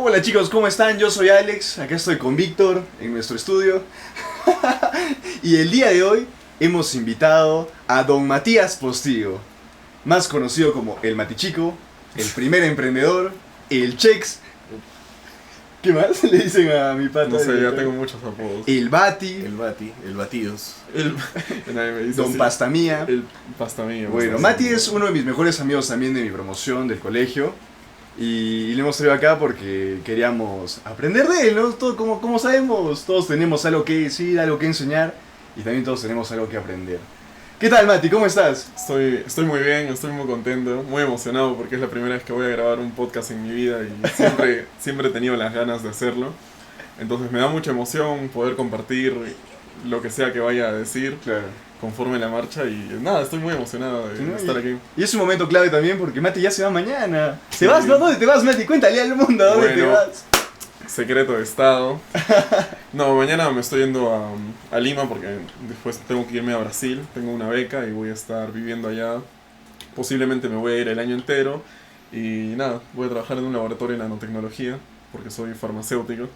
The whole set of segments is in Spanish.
Hola chicos, ¿cómo están? Yo soy Alex, acá estoy con Víctor en nuestro estudio. Y el día de hoy hemos invitado a Don Matías Postigo, más conocido como el Matichico, el primer emprendedor, el Chex. ¿Qué más le dicen a mi pata? No sé, ya tengo muchos apodos. El Bati. El Bati, el Batidos. Nadie me dice Don así. Pasta Mía. El Pasta Mía. Bueno, Mati es uno de mis mejores amigos también de mi promoción del colegio. Y le hemos traído acá porque queríamos aprender de él, ¿no? Todo, como sabemos, todos tenemos algo que decir, algo que enseñar. Y también todos tenemos algo que aprender. ¿Qué tal, Mati? ¿Cómo estás? Estoy muy bien, estoy muy contento, muy emocionado porque es la primera vez que voy a grabar un podcast en mi vida y siempre he tenido las ganas de hacerlo. Entonces me da mucha emoción poder compartir lo que sea que vaya a decir Claro. conforme la marcha y nada, estoy muy emocionado de estar aquí. Y es un momento clave también porque Mati ya se va mañana. Sí. ¿Te vas? ¿No? ¿Dónde te vas, Mati? Cuéntale al mundo, ¿a dónde te Bueno. vas? Secreto de estado. No, mañana me estoy yendo a Lima porque después tengo que irme a Brasil. Tengo una beca y voy a estar viviendo allá. Posiblemente me voy a ir el año entero. Y nada, voy a trabajar en un laboratorio de nanotecnología porque soy farmacéutico.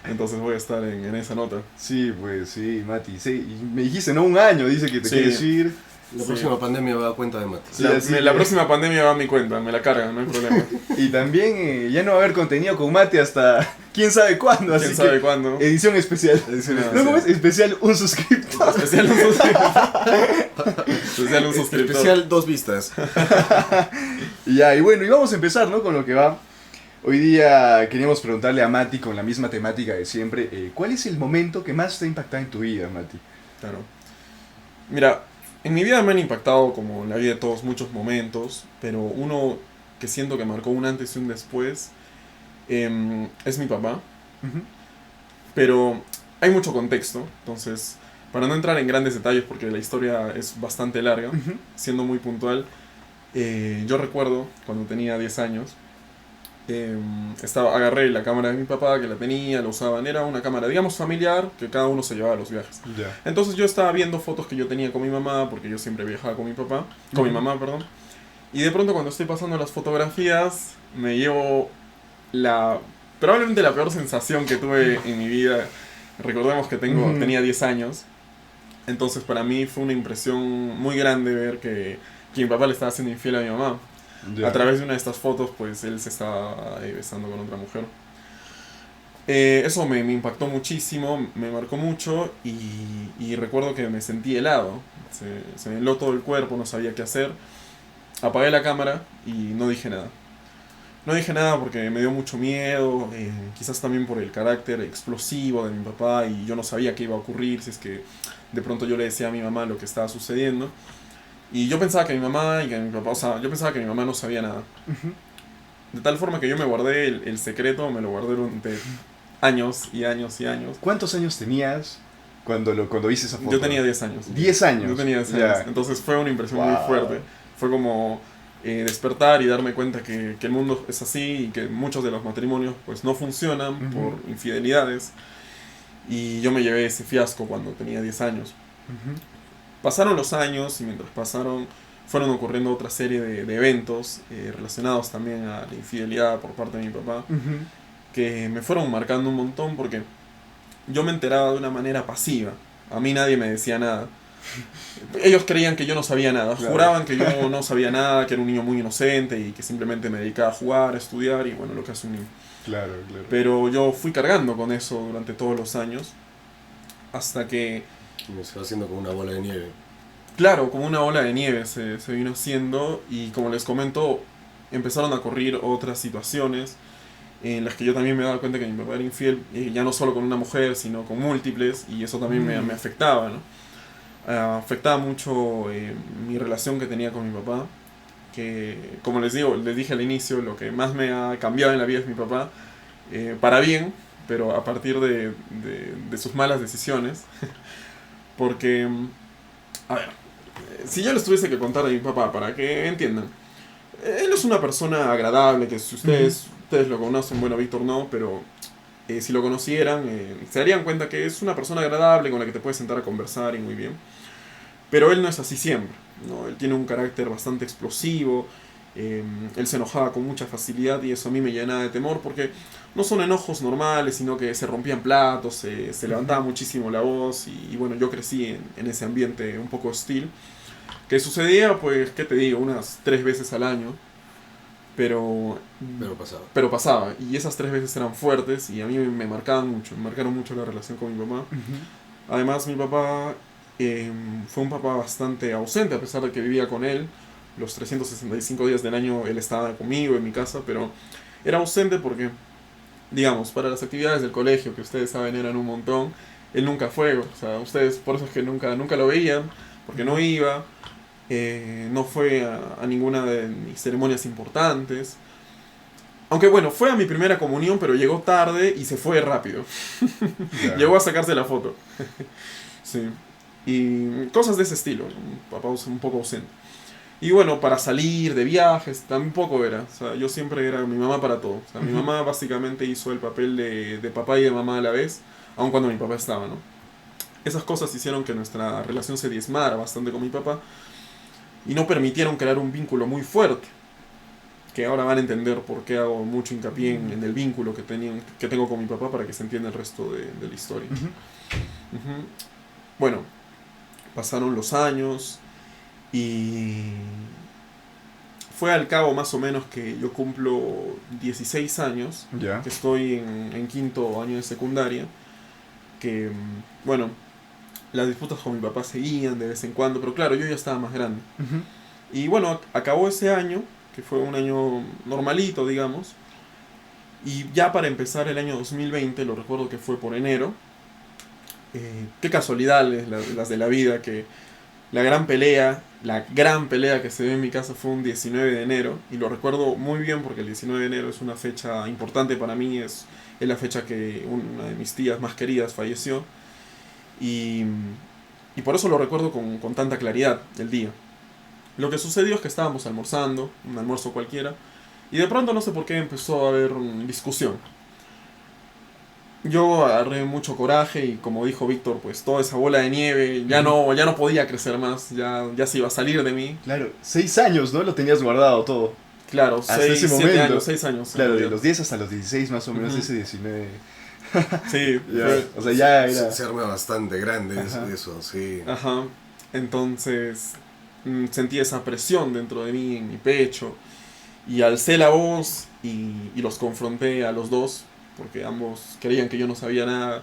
Entonces voy a estar en esa nota. Sí, pues sí, Mati. Sí. Y me dijiste, no, un año, dice que te Sí. quieres ir. La Sí. próxima pandemia va a cuenta de Mati. Sí, La, así la que- próxima pandemia va a mi cuenta, me la cargan, no hay problema. Y también ya no va a haber contenido con Mati hasta quién sabe cuándo. ¿Quién Así sabe que, cuándo? edición especial. Edición No, ¿No? especial. ¿Cómo es? Especial un suscriptor. Especial un suscriptor. Especial un suscriptor. Especial 2 vistas. Y ya, y bueno, y vamos a empezar, ¿no? Con lo que va. Hoy día queríamos preguntarle a Mati con la misma temática de siempre. ¿Cuál es el momento que más te ha impactado en tu vida, Mati? Claro. Mira, en mi vida me han impactado, como en la vida de todos, muchos momentos, pero uno que siento que marcó un antes y un después es mi papá. Ujú. Pero hay mucho contexto, entonces, para no entrar en grandes detalles, porque la historia es bastante larga, Ujú. siendo muy puntual, yo recuerdo cuando tenía 10 años, agarré la cámara de mi papá, que la tenía, la usaban, era una cámara, digamos, familiar, que cada uno se llevaba a los viajes. Ya. Entonces yo estaba viendo fotos que yo tenía con mi mamá, porque yo siempre viajaba con mi papá, con mi mamá, perdón. Y de pronto cuando estoy pasando las fotografías, me llevo probablemente la peor sensación que tuve en mi vida. Recordemos que Ujú. tenía 10 años. Entonces para mí fue una impresión muy grande ver que mi papá le estaba haciendo infiel a mi mamá. Ya. A través de una de estas fotos, pues él se estaba besando con otra mujer. Eso me impactó muchísimo, me marcó mucho y recuerdo que me sentí helado. Se me heló todo el cuerpo, no sabía qué hacer. Apagué la cámara y no dije nada. No dije nada porque me dio mucho miedo, quizás también por el carácter explosivo de mi papá y yo no sabía qué iba a ocurrir si es que de pronto yo le decía a mi mamá lo que estaba sucediendo. Y yo pensaba que mi mamá y que mi papá, o sea, yo pensaba que mi mamá no sabía nada. Ujú. De tal forma que yo me guardé el secreto, me lo guardé durante años y años y años. ¿Cuántos años tenías cuando hice esa foto? Yo tenía 10 años. 10 años. Yo tenía 10 Ya. años. Entonces fue una impresión muy Wow. fuerte. Fue como despertar y darme cuenta que el mundo es así y que muchos de los matrimonios pues no funcionan Ujú. por infidelidades. Y yo me llevé ese fiasco cuando tenía 10 años. Ujú. Pasaron los años y mientras pasaron fueron ocurriendo otra serie de eventos relacionados también a la infidelidad por parte de mi papá Ujú. que me fueron marcando un montón porque yo me enteraba de una manera pasiva. A mí nadie me decía nada. Ellos creían que yo no sabía nada, Claro. juraban que yo no sabía nada, que era un niño muy inocente y que simplemente me dedicaba a jugar, a estudiar y bueno, lo que hace un niño. Claro, claro. Pero yo fui cargando con eso durante todos los años hasta que, Me se va haciendo como una bola de nieve. claro, como una ola de nieve se vino haciendo y como les comento, empezaron a ocurrir otras situaciones en las que yo también me daba cuenta que mi papá era infiel, ya no solo con una mujer, sino con múltiples, y eso también me afectaba, ¿no? Afectaba mucho mi relación que tenía con mi papá, que como les dije al inicio, lo que más me ha cambiado en la vida es mi papá, para bien, pero a partir de sus malas decisiones, porque, a ver, si yo les tuviese que contar a mi papá para que entiendan, él es una persona agradable, que si ustedes lo conocen, bueno, Víctor no, pero si lo conocieran, se darían cuenta que es una persona agradable con la que te puedes sentar a conversar y muy bien. Pero él no es así siempre, ¿no? Él tiene un carácter bastante explosivo, Él se enojaba con mucha facilidad y eso a mí me llenaba de temor porque no son enojos normales, sino que se rompían platos, se levantaba muchísimo la voz y bueno, yo crecí en ese ambiente un poco hostil. Que sucedía, pues, ¿qué te digo? Unas 3 veces al año. Pero Pero pasaba. pasaba. Y esas 3 veces eran fuertes y a mí me marcaban mucho. Me marcaron mucho la relación con mi mamá. Además, mi papá fue un papá bastante ausente, a pesar de que vivía con él. Los 365 días del año él estaba conmigo en mi casa, pero era ausente porque, digamos, para las actividades del colegio, que ustedes saben eran un montón, él nunca fue. O sea, ustedes por eso es que nunca lo veían, porque no iba. No fue a ninguna de mis ceremonias importantes. Aunque bueno, fue a mi primera comunión, pero llegó tarde y se fue rápido. Llegó a sacarse la foto. Sí. Y cosas de ese estilo. Un papá un poco ausente. Y bueno, para salir de viajes, tampoco era. O sea, yo siempre era mi mamá para todo. O sea, mi mamá básicamente hizo el papel de papá y de mamá a la vez, aun cuando mi papá estaba, ¿no? Esas cosas hicieron que nuestra relación se diezmara bastante con mi papá y no permitieron crear un vínculo muy fuerte. Que ahora van a entender por qué hago mucho hincapié en el vínculo que tengo con mi papá para que se entienda el resto de la historia. Bueno, pasaron los años y fue al cabo más o menos que yo cumplo 16 años, que estoy en 5º año de secundaria, que, bueno, las disputas con mi papá seguían de vez en cuando, pero claro, yo ya estaba más grande. Y bueno, acabó ese año, que fue un año normalito, digamos, y ya para empezar el año 2020, lo recuerdo que fue por enero. Qué casualidades las de la vida, que la gran pelea que se dio en mi casa fue un 19 de enero, y lo recuerdo muy bien porque el 19 de enero es una fecha importante para mí, es la fecha que una de mis tías más queridas falleció, y por eso lo recuerdo con tanta claridad el día. Lo que sucedió es que estábamos almorzando, un almuerzo cualquiera, y de pronto no sé por qué empezó a haber discusión. Yo agarré mucho coraje y como dijo Víctor, pues toda esa bola de nieve ya no podía crecer más, ya se iba a salir de mí. Claro, 6 años, ¿no? Lo tenías guardado todo. Claro, hasta ese momento. 6 años. Claro, de los 10 hasta los 16 más o menos, ese 19. Sí, o sea, ya era... Se arma bastante grande eso, sí. Ajá, entonces sentí esa presión dentro de mí, en mi pecho, y alcé la voz y los confronté a los dos, porque ambos creían que yo no sabía nada.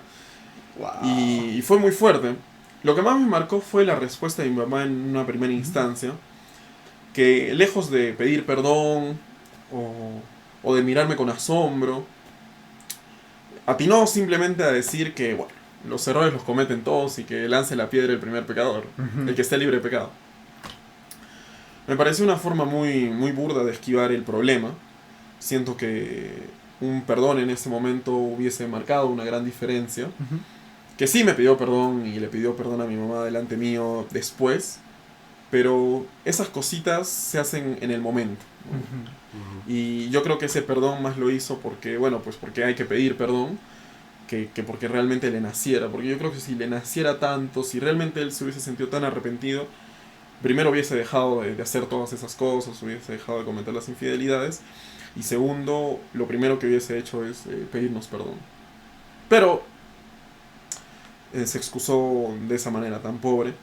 Wow. Y fue muy fuerte. Lo que más me marcó fue la respuesta de mi mamá en una primera instancia, que lejos de pedir perdón o de mirarme con asombro, atinó simplemente a decir que, bueno, los errores los cometen todos y que lance la piedra el primer pecador, el que esté libre de pecado. Me pareció una forma muy, muy burda de esquivar el problema. Siento que un perdón en ese momento hubiese marcado una gran diferencia. Que sí me pidió perdón y le pidió perdón a mi mamá delante mío después, pero esas cositas se hacen en el momento, ¿no? Y yo creo que ese perdón más lo hizo porque, bueno, pues porque hay que pedir perdón, que porque realmente le naciera. Porque yo creo que si le naciera tanto, si realmente él se hubiese sentido tan arrepentido, primero hubiese dejado de hacer todas esas cosas, hubiese dejado de cometer las infidelidades, y segundo, lo primero que hubiese hecho es pedirnos perdón. Pero se excusó de esa manera tan pobre,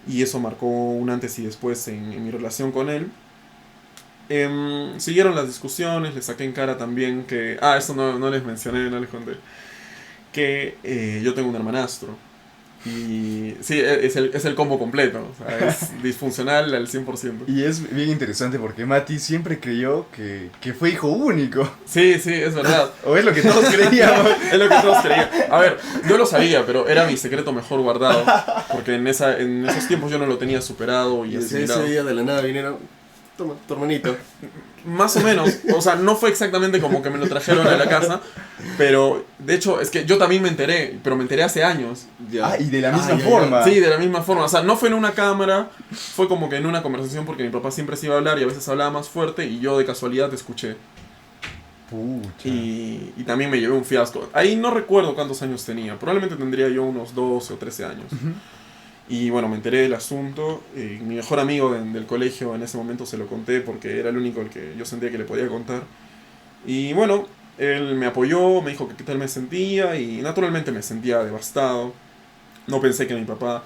y eso marcó un antes y después en mi relación con él. Siguieron las discusiones, le saqué en cara también que... esto no les mencioné, no les conté. Que yo tengo un hermanastro. Y sí, es el combo completo, o sea, es disfuncional al 100%. Y es bien interesante porque Mati siempre creyó que fue hijo único. Sí, es verdad. O es lo que todos creíamos. Es lo que todos creían. A ver, yo lo sabía, pero era mi secreto mejor guardado. Porque en esos tiempos yo no lo tenía superado y asimilado. Ese día de la nada vinieron, toma, tu hermanito. Más o menos, o sea, no fue exactamente como que me lo trajeron a la casa, pero de hecho es que yo también me enteré, pero me enteré hace años. Y de la misma forma. Sí, de la misma forma, o sea, no fue en una cámara, fue como que en una conversación porque mi papá siempre se iba a hablar y a veces hablaba más fuerte y yo de casualidad escuché. Pucha. Y también me llevé un fiasco. Ahí no recuerdo cuántos años tenía, probablemente tendría yo unos 12 o 13 años. Y bueno, me enteré del asunto. Mi mejor amigo del colegio en ese momento se lo conté porque era el único al que yo sentía que le podía contar. Y bueno, él me apoyó, me dijo que qué tal me sentía y naturalmente me sentía devastado. No pensé que mi papá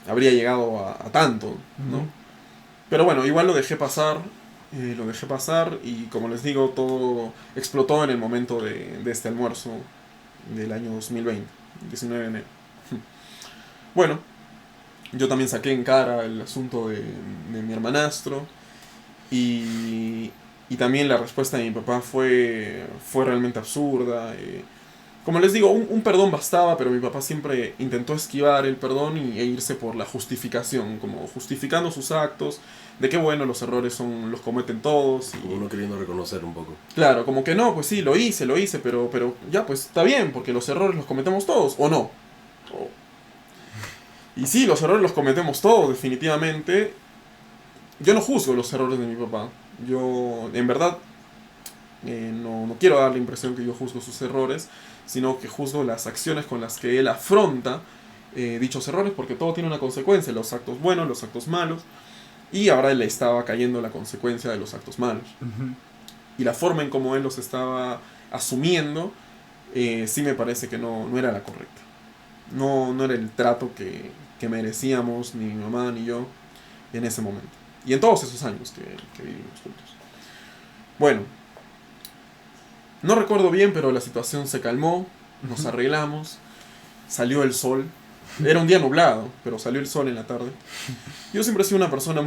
habría llegado a tanto, ¿no? Pero bueno, igual lo dejé pasar y como les digo, todo explotó en el momento de este almuerzo del año 2020, 19 de enero. Bueno, yo también saqué en cara el asunto de mi hermanastro y también la respuesta de mi papá fue realmente absurda. Como les digo, un perdón bastaba, pero mi papá siempre intentó esquivar el perdón e irse por la justificación, como justificando sus actos, de que bueno, los errores los cometen todos. Y, como no queriendo reconocer un poco. Claro, como que no, pues sí, lo hice, pero ya, pues está bien, porque los errores los cometemos todos, ¿o no? Y sí, los errores los cometemos todos, definitivamente. Yo no juzgo los errores de mi papá. Yo, en verdad, no quiero dar la impresión que yo juzgo sus errores, sino que juzgo las acciones con las que él afronta dichos errores, porque todo tiene una consecuencia, los actos buenos, los actos malos, y ahora le estaba cayendo la consecuencia de los actos malos. Y la forma en cómo él los estaba asumiendo, sí me parece que no era la correcta. No era el trato que merecíamos, ni mi mamá ni yo, en ese momento. Y en todos esos años que vivimos juntos. Bueno, no recuerdo bien, pero la situación se calmó, nos arreglamos, salió el sol. Era un día nublado, pero salió el sol en la tarde. Yo siempre he sido una persona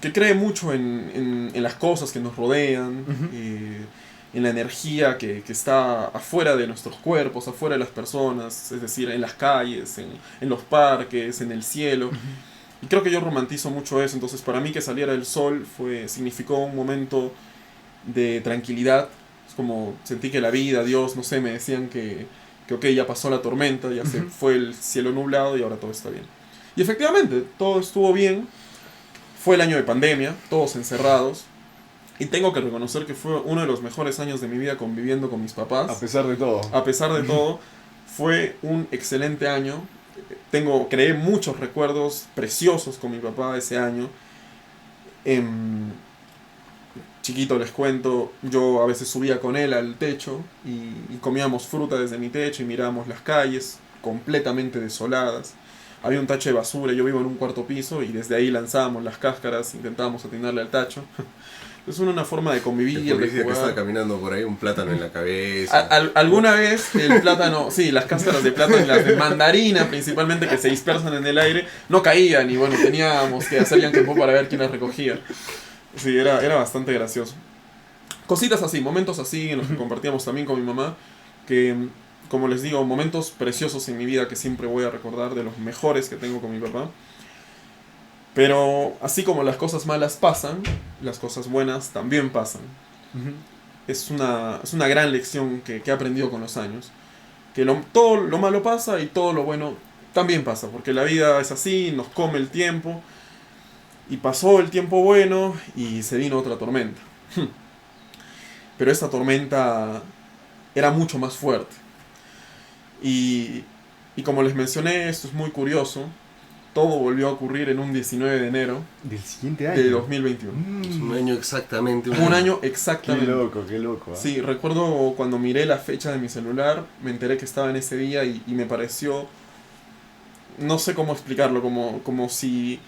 que cree mucho en las cosas que nos rodean, en la energía que está afuera de nuestros cuerpos, afuera de las personas, es decir, en las calles, en los parques, en el cielo. Y creo que yo romantizo mucho eso, entonces para mí que saliera el sol significó un momento de tranquilidad. Es como sentí que la vida, Dios, no sé, me decían que ok, ya pasó la tormenta, ya se fue el cielo nublado y ahora todo está bien. Y efectivamente, todo estuvo bien. Fue el año de pandemia, todos encerrados. Y tengo que reconocer que fue uno de los mejores años de mi vida conviviendo con mis papás. A pesar de todo. A pesar de todo, fue un excelente año. Creé muchos recuerdos preciosos con mi papá ese año. Chiquito les cuento, yo a veces subía con él al techo y comíamos fruta desde mi techo y mirábamos las calles completamente desoladas. Había un tacho de basura, yo vivo en un cuarto piso y desde ahí lanzábamos las cáscaras, intentábamos atinarle al tacho. Es una forma de convivir, de jugar. Que estaba caminando por ahí un plátano en la cabeza. Alguna vez el plátano, sí, las cáscaras de plátano, las de mandarina principalmente, que se dispersan en el aire, no caían y bueno, teníamos que hacer tiempo para ver quién las recogía. Sí, era bastante gracioso. Cositas así, momentos así en los que compartíamos también con mi mamá, que como les digo, momentos preciosos en mi vida que siempre voy a recordar, de los mejores que tengo con mi papá. Pero así como las cosas malas pasan, las cosas buenas también pasan. Es una gran lección que he aprendido con los años. Que todo lo malo pasa y todo lo bueno también pasa. Porque la vida es así, nos come el tiempo. Y pasó el tiempo bueno y se vino otra tormenta. Pero esta tormenta era mucho más fuerte. Y como les mencioné, esto es muy curioso. Todo volvió a ocurrir en un 19 de enero del siguiente año de 2021. Es un año exactamente. Un año exactamente. Qué loco. Sí, recuerdo cuando miré la fecha de mi celular, me enteré que estaba en ese día y me pareció, no sé cómo explicarlo, como si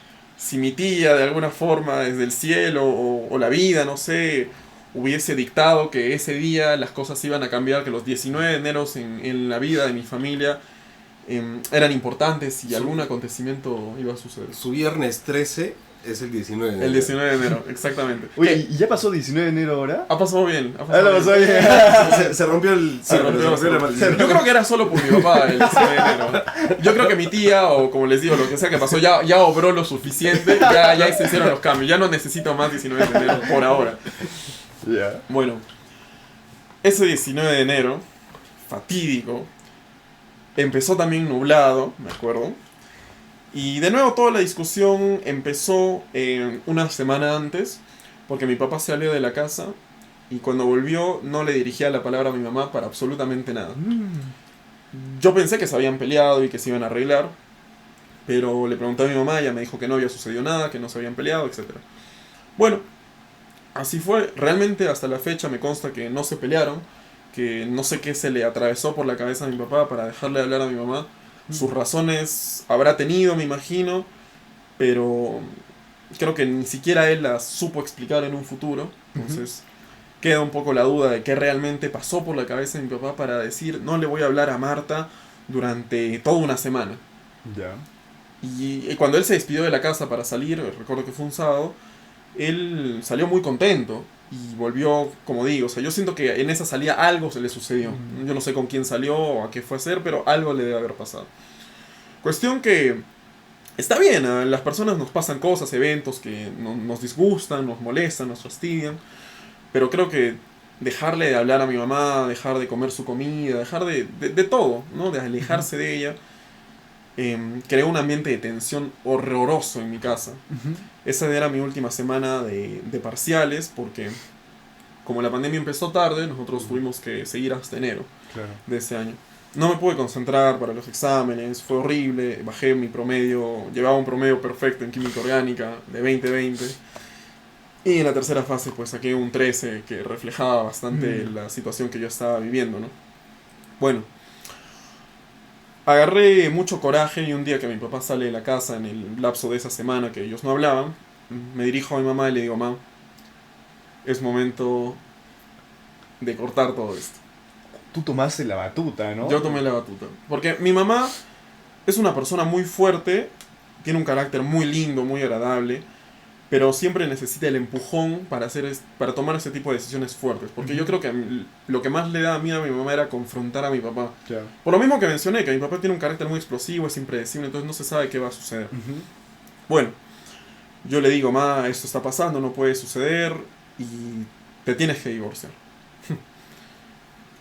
mi tía de alguna forma desde el cielo o la vida, no sé, hubiese dictado que ese día las cosas iban a cambiar, que los 19 de enero en la vida de mi familia eran importantes y algún acontecimiento iba a suceder. Su viernes 13 es el 19 de enero. El 19 de enero, exactamente. Oye, ¿y ya pasó 19 de enero ahora? Ha pasado bien. Lo pasó bien. Se rompió el... Se rompió la maldición. Yo creo que era solo por mi papá el 19 de enero. Yo creo que mi tía, o como les digo, lo que sea que pasó, ya obró lo suficiente, ya se hicieron los cambios. Ya no necesito más 19 de enero por ahora. Yeah. Bueno, ese 19 de enero, fatídico, empezó también nublado, me acuerdo. Y de nuevo toda la discusión empezó una semana antes, porque mi papá salió de la casa y cuando volvió no le dirigía la palabra a mi mamá para absolutamente nada. Yo pensé que se habían peleado y que se iban a arreglar, pero le pregunté a mi mamá, ella me dijo que no había sucedido nada, que no se habían peleado, etcétera. Bueno, así fue. Realmente hasta la fecha me consta que no se pelearon, que no sé qué se le atravesó por la cabeza a mi papá para dejarle de hablar a mi mamá. Sus razones habrá tenido, me imagino, pero creo que ni siquiera él las supo explicar en un futuro. Entonces queda un poco la duda de qué realmente pasó por la cabeza de mi papá para decir no le voy a hablar a Marta durante toda una semana. Ya. Y cuando él se despidió de la casa para salir, recuerdo que fue un sábado, él salió muy contento y volvió, como digo, o sea, yo siento que en esa salida algo se le sucedió. Yo no sé con quién salió o a qué fue a hacer, pero algo le debe haber pasado. Cuestión que está bien, a las personas nos pasan cosas, eventos que nos disgustan, nos molestan, nos fastidian, pero creo que dejarle de hablar a mi mamá, dejar de comer su comida, dejar de todo, ¿no? De alejarse de ella, creó un ambiente de tensión horroroso en mi casa. Esa era mi última semana de parciales, porque como la pandemia empezó tarde, nosotros tuvimos que seguir hasta enero Claro. de ese año. No me pude concentrar para los exámenes, fue horrible, bajé mi promedio, llevaba un promedio perfecto en química orgánica de 20-20. Y en la tercera fase pues saqué un 13 que reflejaba bastante la situación que yo estaba viviendo, ¿no? Bueno, agarré mucho coraje y un día que mi papá sale de la casa en el lapso de esa semana que ellos no hablaban, me dirijo a mi mamá y le digo, mamá, es momento de cortar todo esto. Tú tomaste la batuta, ¿no? Yo tomé la batuta. Porque mi mamá es una persona muy fuerte, tiene un carácter muy lindo, muy agradable, pero siempre necesita el empujón para tomar ese tipo de decisiones fuertes. Porque yo creo que lo que más le daba miedo a mi mamá era confrontar a mi papá. Claro. Por lo mismo que mencioné, que mi papá tiene un carácter muy explosivo, es impredecible, entonces no se sabe qué va a suceder. Bueno, yo le digo, ma, esto está pasando, no puede suceder y te tienes que divorciar.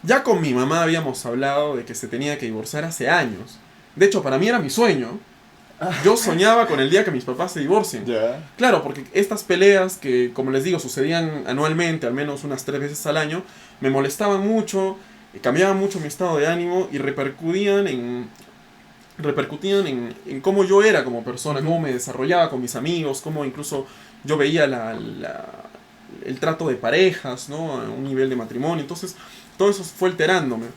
Ya con mi mamá habíamos hablado de que se tenía que divorciar hace años. De hecho, para mí era mi sueño. Yo soñaba con el día que mis papás se divorcien. Ya. Claro, porque estas peleas que, como les digo, sucedían anualmente, al menos unas 3 veces al año, me molestaban mucho, cambiaban mucho mi estado de ánimo y repercutían en cómo yo era como persona, cómo me desarrollaba con mis amigos, cómo incluso yo veía el trato de parejas, ¿no? A un nivel de matrimonio. Entonces, todo eso fue alterándome.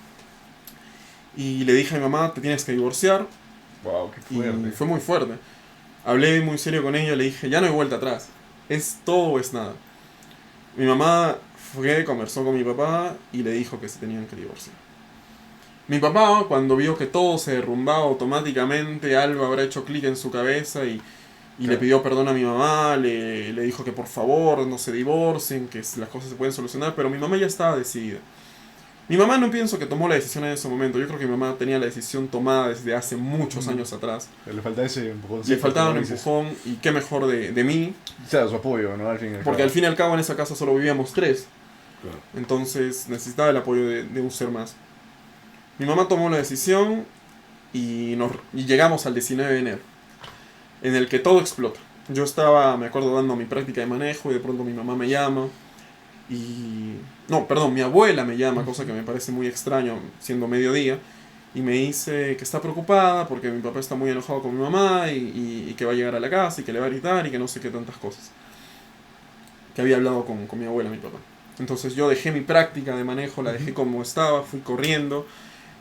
Y le dije a mi mamá, te tienes que divorciar. Wow, qué fuerte. Y fue muy fuerte. Hablé muy serio con ella, le dije, ya no hay vuelta atrás. Es todo o es nada. Mi mamá fue, conversó con mi papá y le dijo que se tenían que divorciar. Mi papá, cuando vio que todo se derrumbaba automáticamente, algo habrá hecho clic en su cabeza y le pidió perdón a mi mamá, le dijo que por favor no se divorcien, que las cosas se pueden solucionar, pero mi mamá ya estaba decidida. Mi mamá no pienso que tomó la decisión en ese momento, yo creo que mi mamá tenía la decisión tomada desde hace muchos años atrás. Le faltaba ese empujón. Le faltaba un empujón y qué mejor de mí. O sea, su apoyo, ¿no? Al fin y al Porque cabo. al fin y al cabo en esa casa solo vivíamos 3. Claro. Entonces necesitaba el apoyo de un ser más. Mi mamá tomó la decisión y llegamos al 19 de enero, en el que todo explota. Yo estaba, me acuerdo, dando mi práctica de manejo y de pronto mi mamá me llama. No, perdón, mi abuela me llama, cosa que me parece muy extraño, siendo mediodía, y me dice que está preocupada porque mi papá está muy enojado con mi mamá y que va a llegar a la casa y que le va a gritar y que no sé qué tantas cosas. Que había hablado con mi abuela, mi papá. Entonces yo dejé mi práctica de manejo, la dejé como estaba, fui corriendo.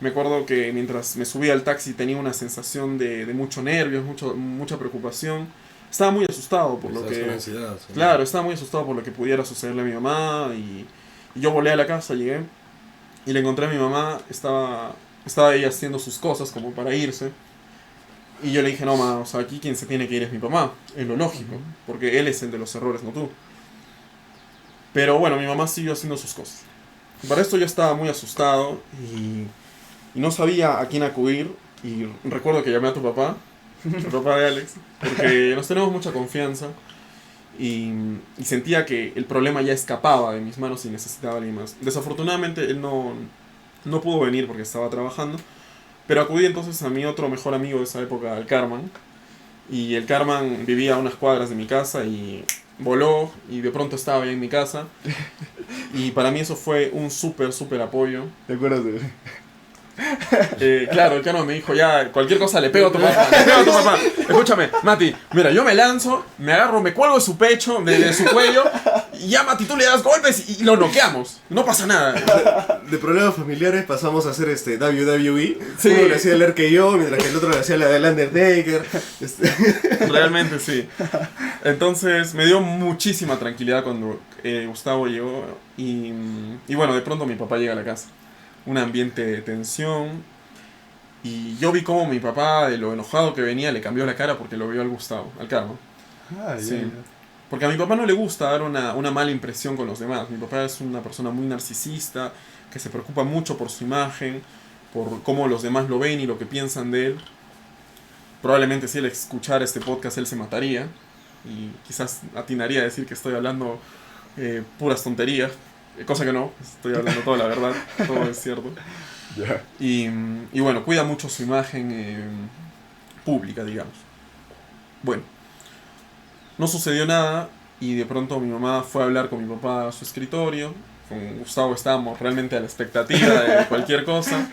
Me acuerdo que mientras me subía al taxi tenía una sensación de mucho nervios, mucha preocupación. Estaba muy asustado por lo que... Ansiedad, ¿sí? Claro, estaba muy asustado por lo que pudiera sucederle a mi mamá y yo volé a la casa, llegué y le encontré a mi mamá, estaba ella haciendo sus cosas como para irse y yo le dije, no, ma, o sea, aquí quien se tiene que ir es mi papá, es lo lógico, porque él es el de los errores, no tú. Pero bueno, mi mamá siguió haciendo sus cosas. Para esto yo estaba muy asustado y no sabía a quién acudir y recuerdo que llamé a tu papá, el papá de Alex, porque nos tenemos mucha confianza y sentía que el problema ya escapaba de mis manos y necesitaba a alguien más. Desafortunadamente él no pudo venir porque estaba trabajando, pero acudí entonces a mi otro mejor amigo de esa época, el Carman, y el Carman vivía a unas cuadras de mi casa y voló y de pronto estaba ya en mi casa y para mí eso fue un súper apoyo. ¿Te acuerdas de...? Claro, el Carmen me dijo, ya, cualquier cosa le pego a tu papá, le pego a tu papá. Escúchame, Mati, mira, yo me lanzo, me agarro, me cuelgo de su pecho, de su cuello, y ya, Mati, tú le das golpes y lo noqueamos. No pasa nada. De problemas familiares pasamos a hacer WWE. Sí. Uno le hacía el RKO, mientras que el otro le hacía la del Undertaker. Realmente sí. Entonces me dio muchísima tranquilidad cuando Gustavo llegó y bueno, de pronto mi papá llega a la casa. Un ambiente de tensión y yo vi cómo mi papá, de lo enojado que venía, le cambió la cara porque lo vio al Gustavo, al Carlos. Ah, Sí. ya. Porque a mi papá no le gusta dar una mala impresión con los demás. Mi papá es una persona muy narcisista, que se preocupa mucho por su imagen, por cómo los demás lo ven y lo que piensan de él. Probablemente si él escuchara este podcast él se mataría y quizás atinaría a decir que estoy hablando puras tonterías, cosa que no, estoy hablando toda la verdad, todo es cierto. Ya. Y bueno, cuida mucho su imagen pública, digamos. Bueno, no sucedió nada y de pronto mi mamá fue a hablar con mi papá a su escritorio. Con Gustavo estábamos realmente a la expectativa de cualquier cosa.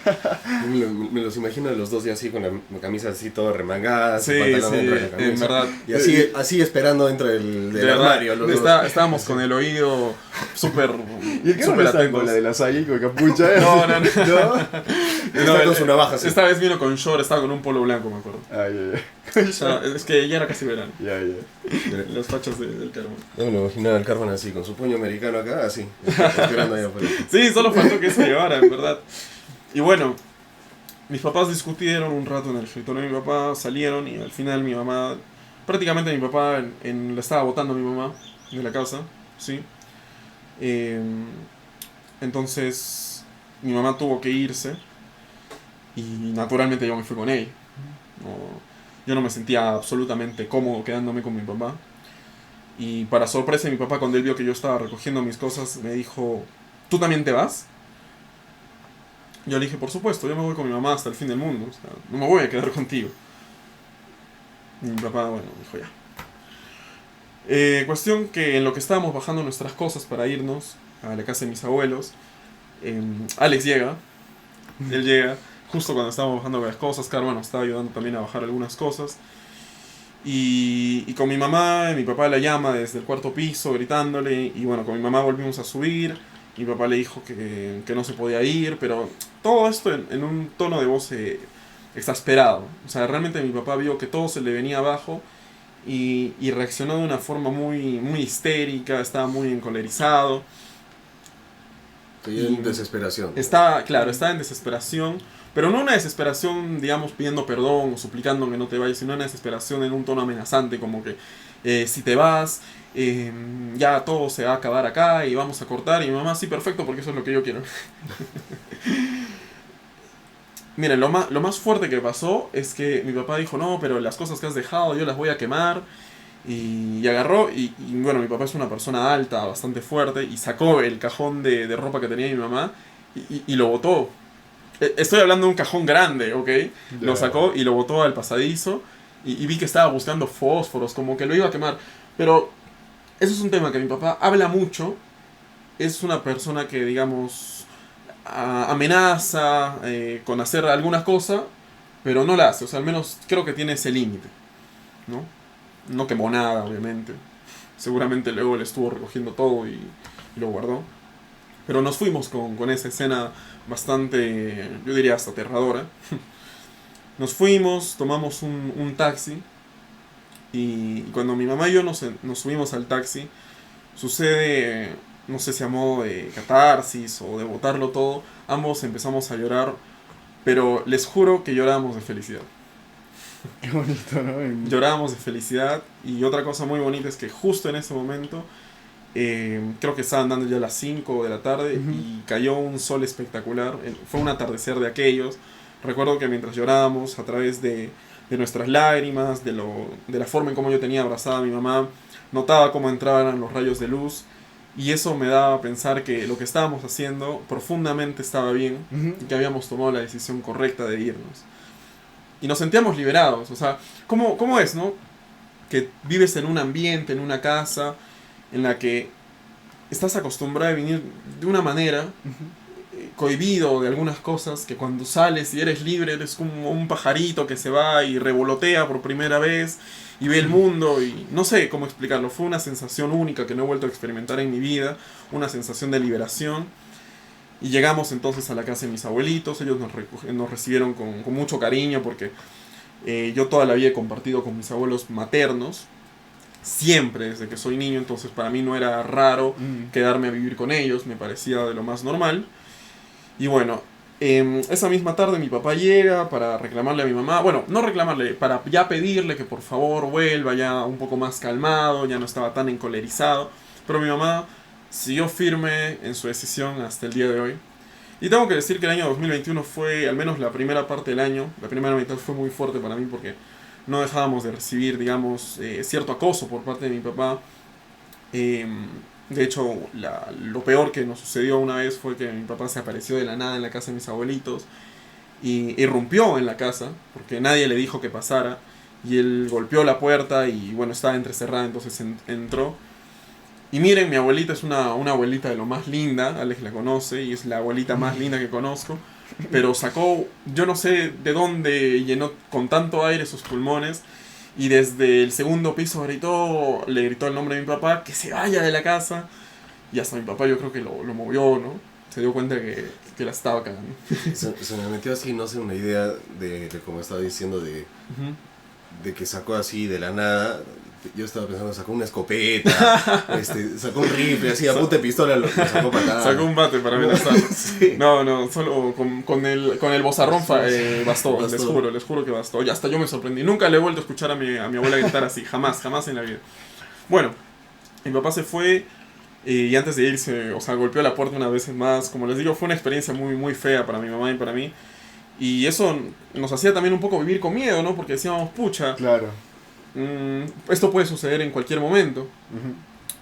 Me los imagino a los dos ya así con la camisa así toda remangada, Sí, su pantalón sí, dentro de la camisa. en verdad. Y así esperando dentro del De verdad, armario. Los dos. estábamos con el oído súper ¿Y el que no súper está atentos. con la de la saya y con capucha? No, no, no. ¿No? Está con su navaja, sí. Esta vez vino con short, estaba con un polo blanco, me acuerdo. Ah, ya, O sea, es que ya era casi verano. ya. Ya. Los fachos del Carmen. Yo me lo imaginaba al Carmen así, con su puño americano acá, así. Esperando ahí afuera. Sí, solo faltó que eso llevara, en verdad. Y bueno, mis papás discutieron un rato en el escritorio de mi papá, salieron y al final mi mamá, prácticamente mi papá le estaba botando a mi mamá de la casa, ¿sí? Entonces mi mamá tuvo que irse y naturalmente yo me fui con ella. Yo no me sentía absolutamente cómodo quedándome con mi papá. Y para sorpresa de mi papá, cuando él vio que yo estaba recogiendo mis cosas, me dijo, ¿tú también te vas? Yo le dije, por supuesto, yo me voy con mi mamá hasta el fin del mundo. O sea, no me voy a quedar contigo. Y mi papá, bueno, dijo ya. Cuestión que en lo que estábamos bajando nuestras cosas para irnos a la casa de mis abuelos, Alex llega. Él llega justo cuando estábamos bajando las cosas. Carmen nos estaba ayudando también a bajar algunas cosas. Y con mi mamá, mi papá la llama desde el cuarto piso gritándole. Y bueno, con mi mamá volvimos a subir. Mi papá le dijo que no se podía ir, pero todo esto en un tono de voz exasperado. O sea, realmente mi papá vio que todo se le venía abajo y reaccionó de una forma muy histérica, estaba muy encolerizado. Estoy en desesperación. Estaba en desesperación, pero no una desesperación, digamos, pidiendo perdón o suplicando que no te vayas, sino una desesperación en un tono amenazante, como que si te vas, ya todo se va a acabar acá y vamos a cortar. Y mi mamá, sí, perfecto, porque eso es lo que yo quiero. Miren, lo más fuerte que pasó es que mi papá dijo, no, pero las cosas que has dejado yo las voy a quemar. Y agarró, y bueno, mi papá es una persona alta, bastante fuerte, y sacó el cajón de ropa que tenía mi mamá y lo botó. Estoy hablando de un cajón grande, ¿ok? Lo sacó y lo botó al pasadizo y vi que estaba buscando fósforos, como que lo iba a quemar. Pero eso es un tema que mi papá habla mucho. Es una persona que, digamos, amenaza con hacer alguna cosa, pero no la hace. O sea, al menos creo que tiene ese límite, ¿no? No quemó nada, obviamente. Seguramente luego le estuvo recogiendo todo y lo guardó. Pero nos fuimos con esa escena bastante, yo diría hasta aterradora. Nos fuimos, tomamos un taxi. Y cuando mi mamá y yo nos subimos al taxi, sucede, no sé si a modo de catarsis o de botarlo todo, ambos empezamos a llorar, pero les juro que llorábamos de felicidad. Qué bonito, ¿no? Llorábamos de felicidad. Y otra cosa muy bonita es que justo en ese momento, creo que estaban dando ya las 5 de la tarde y cayó un sol espectacular. Fue un atardecer de aquellos. Recuerdo que mientras llorábamos, a través de nuestras lágrimas, de la forma en cómo yo tenía abrazada a mi mamá, notaba cómo entraban los rayos de luz. Y eso me daba a pensar que lo que estábamos haciendo profundamente estaba bien y que habíamos tomado la decisión correcta de irnos. Y nos sentíamos liberados. O sea, ¿cómo es, no? Que vives en un ambiente, en una casa, en la que estás acostumbrado a vivir de una manera, cohibido de algunas cosas, que cuando sales y eres libre eres como un pajarito que se va y revolotea por primera vez y ve el mundo y no sé cómo explicarlo. Fue una sensación única que no he vuelto a experimentar en mi vida, una sensación de liberación. Y llegamos entonces a la casa de mis abuelitos. Ellos nos recibieron con mucho cariño porque yo toda la vida he compartido con mis abuelos maternos, siempre desde que soy niño, entonces para mí no era raro quedarme a vivir con ellos, me parecía de lo más normal. Y bueno, esa misma tarde mi papá llega para reclamarle a mi mamá, bueno, no reclamarle, para ya pedirle que por favor vuelva ya un poco más calmado, ya no estaba tan encolerizado, pero mi mamá siguió firme en su decisión hasta el día de hoy. Y tengo que decir que el año 2021 fue, al menos la primera parte del año, la primera mitad fue muy fuerte para mí porque no dejábamos de recibir, digamos, cierto acoso por parte de mi papá. De hecho, lo peor que nos sucedió una vez fue que mi papá se apareció de la nada en la casa de mis abuelitos y irrumpió en la casa porque nadie le dijo que pasara y él golpeó la puerta y bueno, estaba entrecerrada, entonces entró. Y miren, mi abuelita es una abuelita de lo más linda, Alex la conoce y es la abuelita más linda que conozco, pero sacó, yo no sé de dónde llenó con tanto aire sus pulmones y desde el segundo piso le gritó el nombre de mi papá, que se vaya de la casa, y hasta mi papá yo creo que lo movió, ¿no? Se dio cuenta que la estaba cagando. Se me metió así, no sé, una idea de como estaba diciendo, de que sacó así de la nada. Yo estaba pensando, sacó una escopeta, sacó un rifle, así, a punta de pistola lo sacó para acá. Sacó un bate para amenazar. Sí. No, solo con el bozarrón bastó, les juro que bastó. Y hasta yo me sorprendí. Nunca le he vuelto a escuchar a mi abuela gritar así, jamás en la vida. Bueno, mi papá se fue y antes de irse, o sea, golpeó la puerta una vez más. Como les digo, fue una experiencia muy, muy fea para mi mamá y para mí. Y eso nos hacía también un poco vivir con miedo, ¿no? Porque decíamos, pucha, Claro. Esto puede suceder en cualquier momento.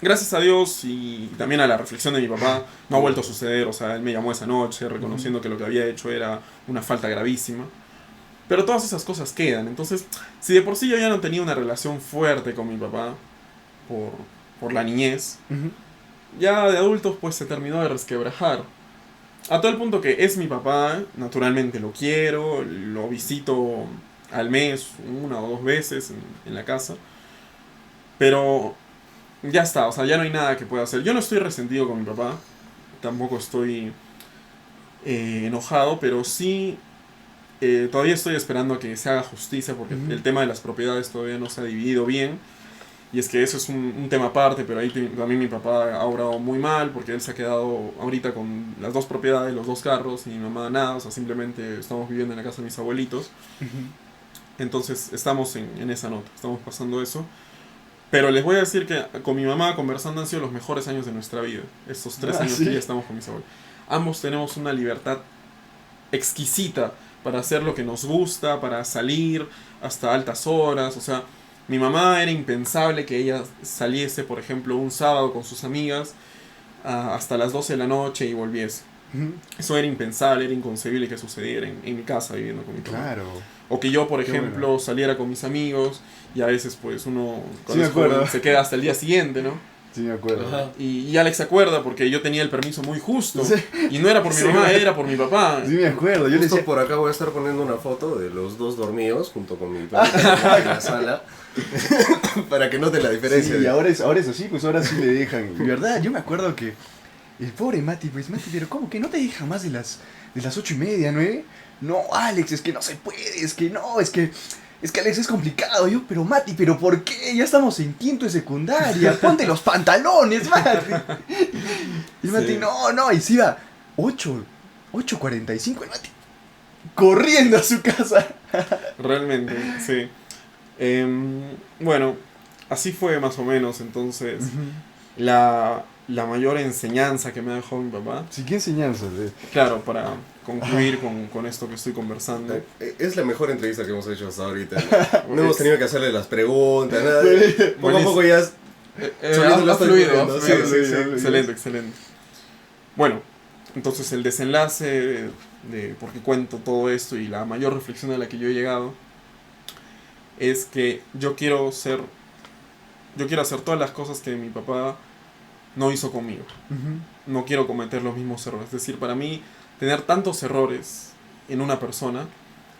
Gracias a Dios y también a la reflexión de mi papá, no ha vuelto a suceder. O sea, él me llamó esa noche reconociendo que lo que había hecho era una falta gravísima. Pero todas esas cosas quedan. Entonces, si de por sí yo ya no tenía una relación fuerte con mi papá por la niñez, ya de adultos pues se terminó de resquebrajar. A tal punto que es mi papá, naturalmente lo quiero, lo visito al mes, 1 o 2 veces en la casa. Pero ya está, o sea, ya no hay nada que pueda hacer. Yo no estoy resentido con mi papá, tampoco estoy enojado, pero sí todavía estoy esperando a que se haga justicia porque el tema de las propiedades todavía no se ha dividido bien. Y es que eso es un tema aparte, pero ahí también mi papá ha obrado muy mal porque él se ha quedado ahorita con las 2 propiedades, los 2 carros y mi mamá nada, o sea, simplemente estamos viviendo en la casa de mis abuelitos. Entonces estamos en esa nota, estamos pasando eso. Pero les voy a decir que con mi mamá conversando han sido los mejores años de nuestra vida. Estos 3 años ¿sí? que ya estamos con mis abuelos. Ambos tenemos una libertad exquisita para hacer lo que nos gusta, para salir hasta altas horas. O sea, mi mamá era impensable que ella saliese, por ejemplo, un sábado con sus amigas hasta las 12 de la noche y volviese. Eso era impensable, era inconcebible que sucediera en mi casa viviendo con mi papá. Claro. O que yo, por ejemplo, bueno. saliera con mis amigos y a veces pues uno Sí, me acuerdo. se queda hasta el día siguiente, ¿no? Sí, me acuerdo. Ajá. Y Alex se acuerda porque yo tenía el permiso muy justo. Sí. Y no era por mi Sí, mamá, me- era por mi papá. Sí, me acuerdo. Yo le Justo decía, por acá voy a estar poniendo una foto de los 2 dormidos junto con mi padre en la sala para que note la diferencia. sí, y ahora es así, pues ahora sí le dejan. Y verdad, yo me acuerdo que el pobre Mati, pues Mati, pero ¿cómo que no te deja más de las 8:30, 9? No, Alex, es que no se puede, es que no, es que Alex es complicado. Yo, pero Mati, ¿pero por qué? Ya estamos en quinto de secundaria, ponte los pantalones, Mati. Y Mati, Sí. no, y se iba 8:45 el Mati corriendo a su casa. Realmente, sí. Bueno, así fue más o menos. Entonces, la mayor enseñanza que me ha dejado mi papá, Sí, qué enseñanzas. claro, para concluir con esto que estoy conversando. Es la mejor entrevista que hemos hecho hasta ahorita. No hemos tenido que hacerle las preguntas, nada. Poco a Buenísimo. poco ya Solito lo Ha estoy fluido, viendo, ha sí, fluido, sí, sí. excelente, excelente. Bueno, entonces el desenlace de por qué cuento todo esto y la mayor reflexión a la que yo he llegado es que yo quiero hacer todas las cosas que mi papá no hizo conmigo. Ujú. No quiero cometer los mismos errores. Es decir, para mí, tener tantos errores en una persona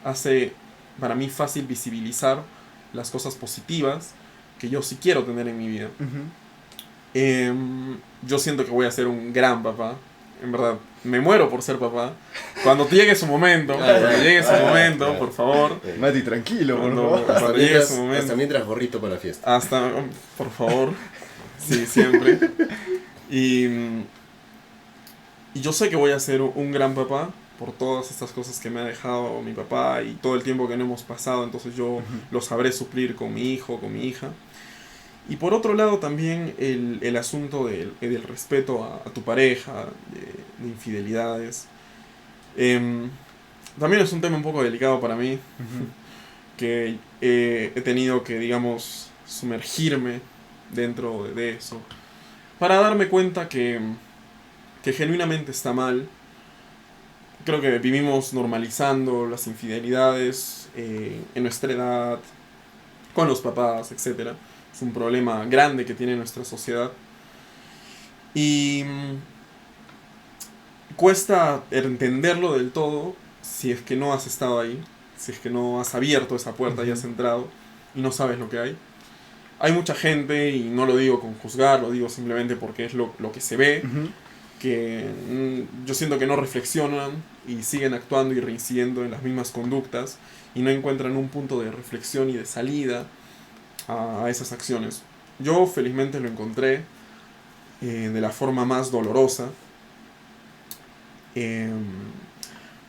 hace para mí fácil visibilizar las cosas positivas que yo sí quiero tener en mi vida. Yo siento que voy a ser un gran papá. En verdad, me muero por ser papá. Cuando llegue su momento, por favor. Mati, tranquilo, por Cuando, favor. cuando llegue su momento. Hasta mientras gorrito para la fiesta. Hasta, por favor. Sí, siempre. Y yo sé que voy a ser un gran papá por todas estas cosas que me ha dejado mi papá y todo el tiempo que no hemos pasado. Entonces yo lo sabré suplir con mi hijo, con mi hija. Y por otro lado también el asunto del respeto a tu pareja, de infidelidades. También es un tema un poco delicado para mí, que he tenido que, digamos, sumergirme dentro de eso, para darme cuenta que genuinamente está mal. Creo que vivimos normalizando las infidelidades en nuestra edad, con los papás, etc. Es un problema grande que tiene nuestra sociedad. Y cuesta entenderlo del todo si es que no has estado ahí, si es que no has abierto esa puerta y has entrado y no sabes lo que hay. Hay mucha gente, y no lo digo con juzgar, lo digo simplemente porque es lo que se ve, que yo siento que no reflexionan y siguen actuando y reincidiendo en las mismas conductas y no encuentran un punto de reflexión y de salida a esas acciones. Yo felizmente lo encontré de la forma más dolorosa.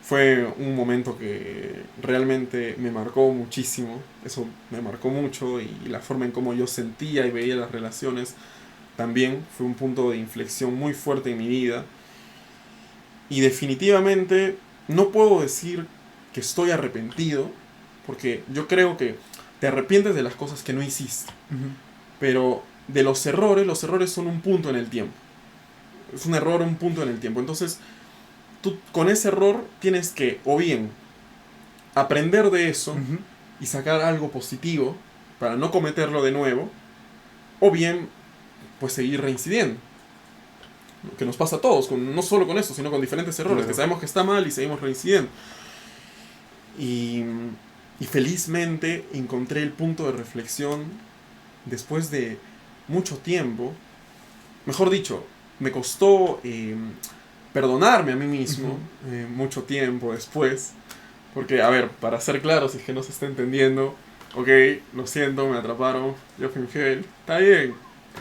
Fue un momento que realmente me marcó muchísimo, eso me marcó mucho, y la forma en cómo yo sentía y veía las relaciones también fue un punto de inflexión muy fuerte en mi vida. Y definitivamente no puedo decir que estoy arrepentido, porque yo creo que te arrepientes de las cosas que no hiciste, pero de los errores son un punto en el tiempo. Es un error, un punto en el tiempo. Entonces, tú con ese error tienes que, o bien, aprender de eso y sacar algo positivo para no cometerlo de nuevo, o bien, pues seguir reincidiendo. Que nos pasa a todos, no solo con esto, sino con diferentes errores, que sabemos que está mal y seguimos reincidiendo. Y felizmente encontré el punto de reflexión después de mucho tiempo. Mejor dicho, me costó perdonarme a mí mismo mucho tiempo después. Porque, a ver, para ser claro, si es que no se está entendiendo, ok, lo siento, me atraparon, yo fui infiel, está bien.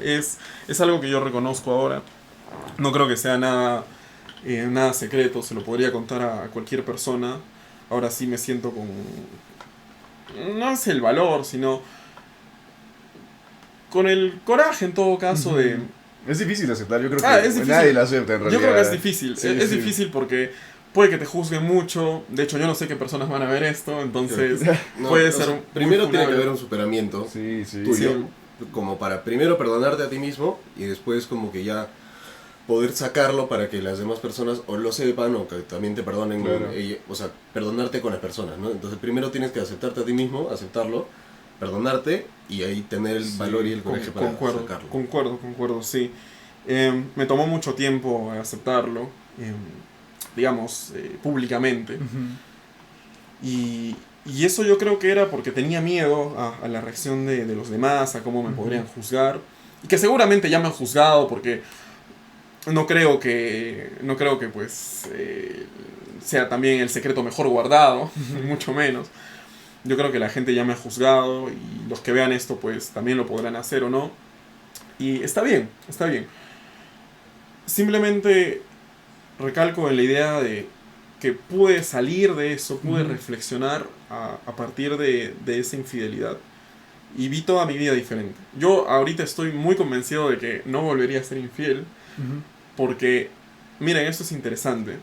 Es algo que yo reconozco ahora. No creo que sea nada secreto, se lo podría contar a cualquier persona. Ahora sí me siento con... no es el valor, sino con el coraje en todo caso de... Es difícil aceptar, yo creo que es difícil. nadie lo acepta en realidad. Yo creo que es difícil, Sí, es sí. difícil porque puede que te juzguen mucho. De hecho, yo no sé qué personas van a ver esto, entonces No, puede o ser sea, muy primero tiene que funable. haber un superamiento Sí, sí. tuyo, como para primero perdonarte a ti mismo y después como que ya poder sacarlo para que las demás personas o lo sepan o que también te perdonen, Claro. o sea, perdonarte con las personas, ¿no? Entonces primero tienes que aceptarte a ti mismo, aceptarlo, perdonarte y ahí tener el valor y el coraje para sacarlo. Concuerdo, sí. Me tomó mucho tiempo aceptarlo, digamos, públicamente. Y eso yo creo que era porque tenía miedo a la reacción de los demás, a cómo me podrían juzgar. Y que seguramente ya me han juzgado porque no creo que pues sea también el secreto mejor guardado, mucho menos. Yo creo que la gente ya me ha juzgado y los que vean esto pues también lo podrán hacer o no. Y está bien, está bien. Simplemente recalco en la idea de que pude salir de eso, pude reflexionar a partir de esa infidelidad. Y vi toda mi vida diferente. Yo ahorita estoy muy convencido de que no volvería a ser infiel. Porque, miren, esto es interesante.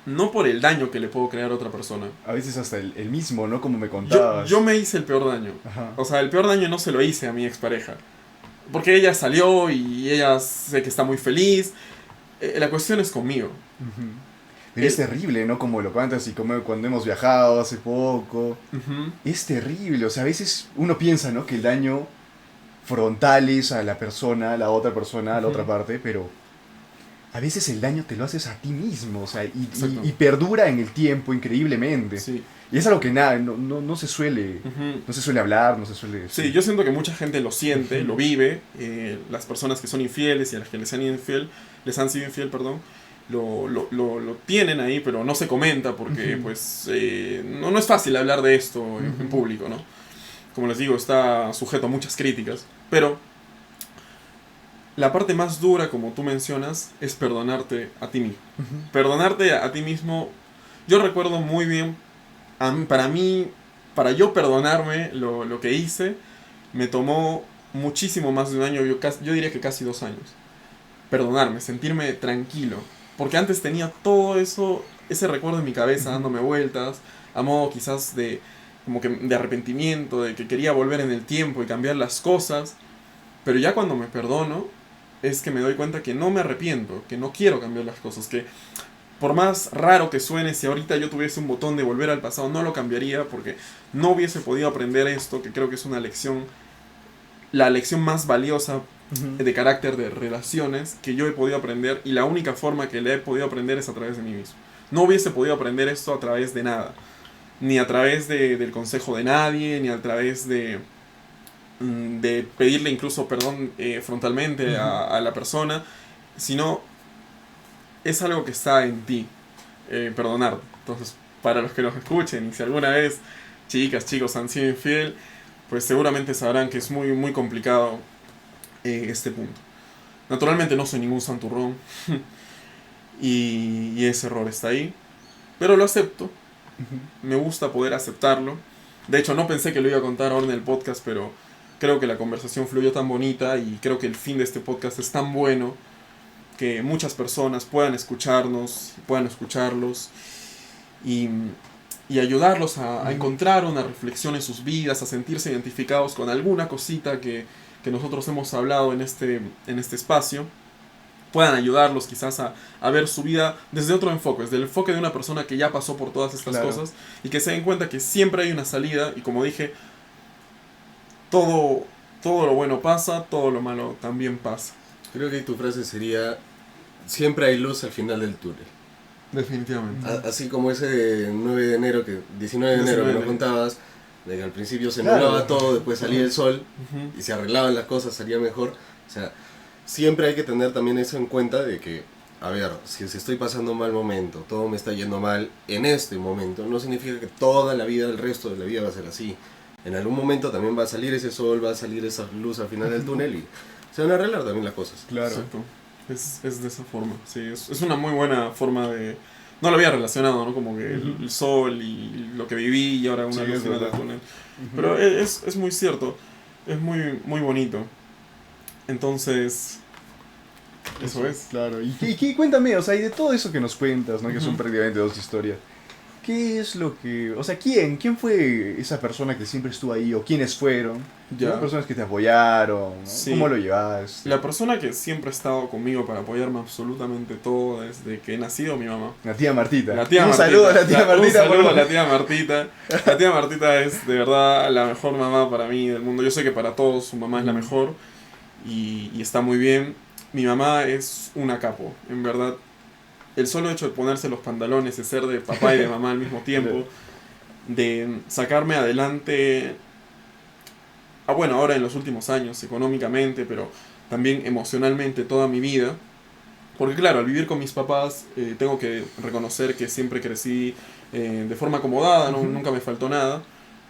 No por el daño que le puedo crear a otra persona. A veces hasta el mismo, ¿no? Como me contabas. Yo me hice el peor daño. Ajá. O sea, el peor daño no se lo hice a mi expareja. Porque ella salió y ella sé que está muy feliz. La cuestión es conmigo. Pero es terrible, ¿no? Como lo cuentas y como cuando hemos viajado hace poco. Es terrible. O sea, a veces uno piensa, ¿no? Que el daño frontales a la persona, a la otra persona, a la otra parte, pero a veces el daño te lo haces a ti mismo, o sea, y perdura en el tiempo increíblemente. Sí. Y es algo que no se suele, no se suele hablar, no se suele decir. Sí, yo siento que mucha gente lo siente, lo vive. Las personas que son infieles y a las que les han sido infiel, perdón, lo tienen ahí, pero no se comenta porque pues no es fácil hablar de esto en público, ¿no? Como les digo, está sujeto a muchas críticas, pero la parte más dura, como tú mencionas, es perdonarte a ti mismo. Perdonarte a ti mismo, yo recuerdo muy bien, para yo perdonarme lo que hice, me tomó muchísimo más de un año, yo diría que casi 2 años. Perdonarme, sentirme tranquilo. Porque antes tenía todo eso, ese recuerdo en mi cabeza dándome vueltas, a modo quizás de arrepentimiento, de que quería volver en el tiempo y cambiar las cosas. Pero ya cuando me perdono, es que me doy cuenta que no me arrepiento, que no quiero cambiar las cosas, que por más raro que suene, si ahorita yo tuviese un botón de volver al pasado, no lo cambiaría porque no hubiese podido aprender esto, que creo que es una lección, la lección más valiosa de carácter de relaciones que yo he podido aprender, y la única forma que le he podido aprender es a través de mí mismo. No hubiese podido aprender esto a través de nada, ni a través del consejo de nadie, ni a través de pedirle incluso perdón frontalmente a la persona, sino es algo que está en ti, perdonar. Entonces, para los que nos escuchen, y si alguna vez chicas, chicos han sido infiel, pues seguramente sabrán que es muy, muy complicado este punto. Naturalmente no soy ningún santurrón y ese error está ahí, pero lo acepto. Me gusta poder aceptarlo. De hecho, no pensé que lo iba a contar ahora en el podcast, pero creo que la conversación fluyó tan bonita y creo que el fin de este podcast es tan bueno que muchas personas puedan escucharnos, puedan escucharlos y ayudarlos a encontrar una reflexión en sus vidas, a sentirse identificados con alguna cosita que nosotros hemos hablado en este espacio. Puedan ayudarlos quizás a ver su vida desde otro enfoque, desde el enfoque de una persona que ya pasó por todas estas cosas, y que se den cuenta que siempre hay una salida, y como dije, todo lo bueno pasa, todo lo malo también pasa. Creo que tu frase sería: siempre hay luz al final del túnel. Definitivamente. Así como ese 19 de enero que nos contabas, de que al principio se nublaba todo, después salía el sol y se arreglaban las cosas, salía mejor. O sea, siempre hay que tener también eso en cuenta, de que, a ver, si estoy pasando un mal momento, todo me está yendo mal en este momento, no significa que toda la vida, el resto de la vida va a ser así. En algún momento también va a salir ese sol, va a salir esa luz al final del túnel y se van a arreglar también las cosas. Claro. Exacto. Es de esa forma, sí, es una muy buena forma de... No lo había relacionado, ¿no? Como que el sol y lo que viví y ahora una luz al final del túnel. Pero es muy cierto, es muy, muy bonito. Entonces, eso es. Claro, y cuéntame, o sea, y de todo eso que nos cuentas, ¿no? Que son prácticamente 2 historias. ¿Qué es lo que... O sea, ¿quién fue esa persona que siempre estuvo ahí? ¿O quiénes fueron? Ya. ¿Las personas que te apoyaron? ¿No? Sí. ¿Cómo lo llevaste? La persona que siempre ha estado conmigo para apoyarme absolutamente todo desde que he nacido, mi mamá. La tía Martita. Un saludo a la tía Martita. Un saludo a la tía Martita. La tía Martita es de verdad la mejor mamá para mí del mundo. Yo sé que para todos su mamá es la mejor y está muy bien. Mi mamá es una capo, en verdad. El solo hecho de ponerse los pantalones, de ser de papá y de mamá al mismo tiempo, de sacarme adelante, bueno, ahora en los últimos años, económicamente, pero también emocionalmente toda mi vida. Porque claro, al vivir con mis papás, tengo que reconocer que siempre crecí de forma acomodada, ¿no? Nunca me faltó nada,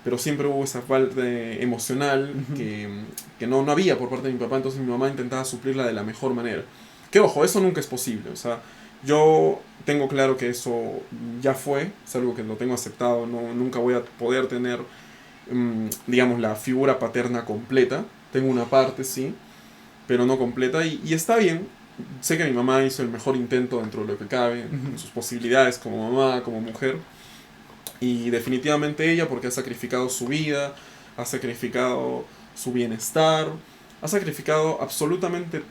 pero siempre hubo esa falta emocional que no había por parte de mi papá, entonces mi mamá intentaba suplirla de la mejor manera. Que ojo, eso nunca es posible, o sea, yo tengo claro que eso ya fue, es algo que lo tengo aceptado, nunca voy a poder tener, digamos, la figura paterna completa. Tengo una parte, sí, pero no completa, y está bien. Sé que mi mamá hizo el mejor intento dentro de lo que cabe, en sus posibilidades como mamá, como mujer, y definitivamente ella, porque ha sacrificado su vida, ha sacrificado su bienestar, ha sacrificado absolutamente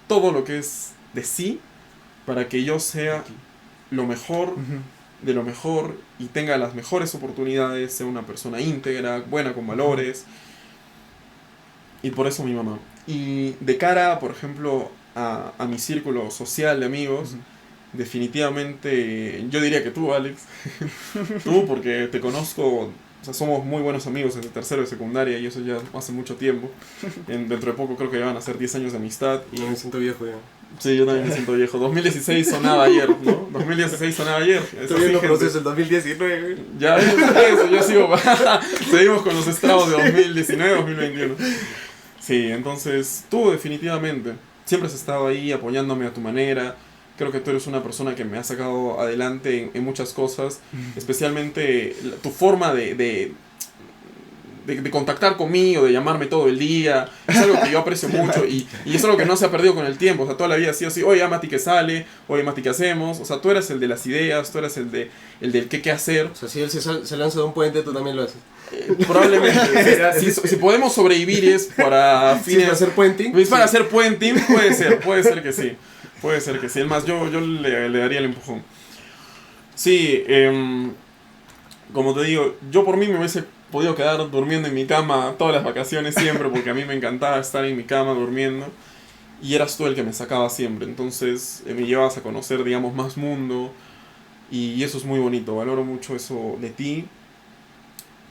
todo lo que es de sí, para que yo sea lo mejor de lo mejor y tenga las mejores oportunidades, sea una persona íntegra, buena con valores. Y por eso mi mamá. Y de cara, por ejemplo, a mi círculo social de amigos, definitivamente yo diría que tú, Alex. Tú, porque te conozco, o sea, somos muy buenos amigos desde tercero de secundaria y eso ya hace mucho tiempo. Dentro de poco creo que van a ser 10 años de amistad. Y Me siento viejo ya. sí, yo también me siento viejo. 2016 sonaba ayer, ¿no? 2016 sonaba ayer. Es Estoy en así, los gente. procesos del 2019. Ya ves, eso, yo sigo. Seguimos con los estragos de 2019, 2021. Sí, entonces tú definitivamente siempre has estado ahí apoyándome a tu manera. Creo que tú eres una persona que me ha sacado adelante en muchas cosas, especialmente tu forma de contactar conmigo, de llamarme todo el día. Es algo que yo aprecio mucho y es algo que no se ha perdido con el tiempo. O sea, toda la vida ha sido así, oye, Mati, ¿qué sale? Oye, Mati, ¿qué hacemos? O sea, tú eras el de las ideas, tú eras el del qué hacer. O sea, si él se lanza de un puente, tú también lo haces. Probablemente, si podemos sobrevivir es para ¿Sí, fines... para hacer puenting? Es para hacer puenting, puede ser que sí. Puede ser que sí. Es más, yo le daría el empujón. Sí, como te digo, yo por mí me hubiese podido quedar durmiendo en mi cama todas las vacaciones siempre, porque a mí me encantaba estar en mi cama durmiendo. Y eras tú el que me sacaba siempre. Entonces me llevabas a conocer, digamos, más mundo. Y eso es muy bonito. Valoro mucho eso de ti.